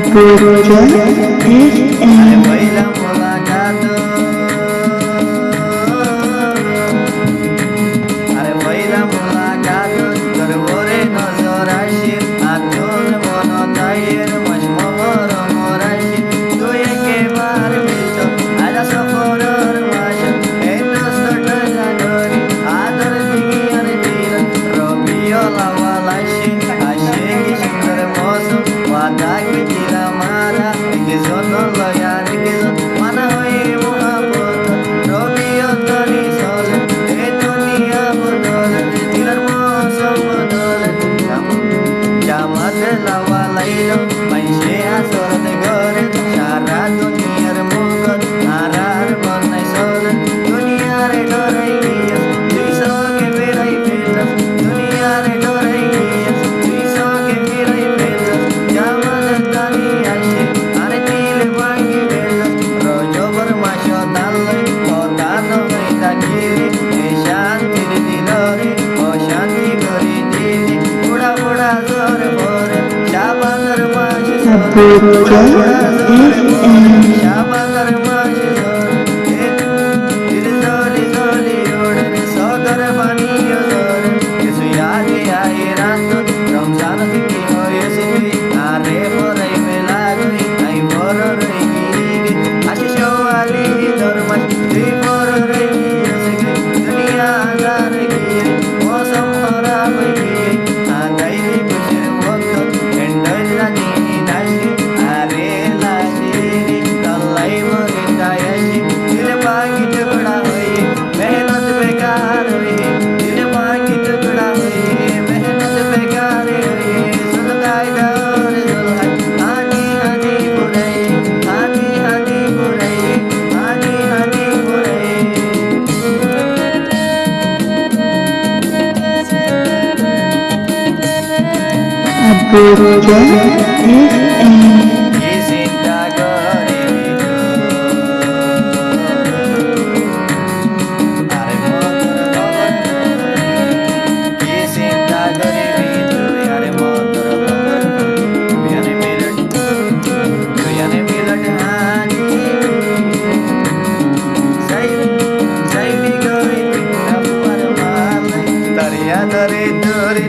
Abuja Are FM. पहिला मुलाकात Are पहिला मुलाकात तर भोरे नजर आशीर आतून मन ताईर मजमोर मोराशीर तू एकेबार मिळतो आला सफरर माशा एतस तटला डोरी आदर दिगी आणि तीर रोमियो लावालाशी आशेगी सुंदर मौसम वादा की तिरा मारा के जोनो लयार के जोन मन होई मोहब्बत रोमियो तनी सोले ए दुनिया बदले तिरर मौसम बदले जामत लावा लाइलो पैसे आसरत gore सारा दुनियार मुगत आरार बनai सोले दुनिया रे डोरै गियस दुइसो के बेरै फेलस दुनिया रे डोरै गियस दुइसो के बेरै फेलस जामत तनी आशे अरे तिल बाँकी बेलस रोजो बरमासो दालै पतानो मैता गिरी ए शान्ति दिलरे ओ शान्ति गरिदिने बुढा बुढा जोर भरे शाबादर मान्छे Abuja FM. शाबादर मान्छे ए दिल जोली जोली ओढ्ने सगर पानी यो जोर यसो यादै आए रातो रमजानदेखि हो यसरी आरे परै बेला गई आई पर रही आशे सवाली धर्म दुई पर रही यसरी दुनिया आधार गिए मौसम खराब गिए आँदैले खुसेर वक्त हेन्डल रानी नासी आरे लासिरी तल्लाई मरिँदा यासी दिल बाँकी टुक्रा हुई मेहनत बेकार हुई दिल बाँकी टुक्रा हुई मेहनत बेकार हुई सुलगाई दौर सुलगाई हानी हानी बुराई हानी हानी बुराई हानी हानी बुराई Abuja FM. के चिन्ता गरेको अरे म तोर खबर के चिन्ता गरेको अरे म तोर खबर बिहानै मिलट हानी जैवी गई पर मालै तरिया दरे दोरी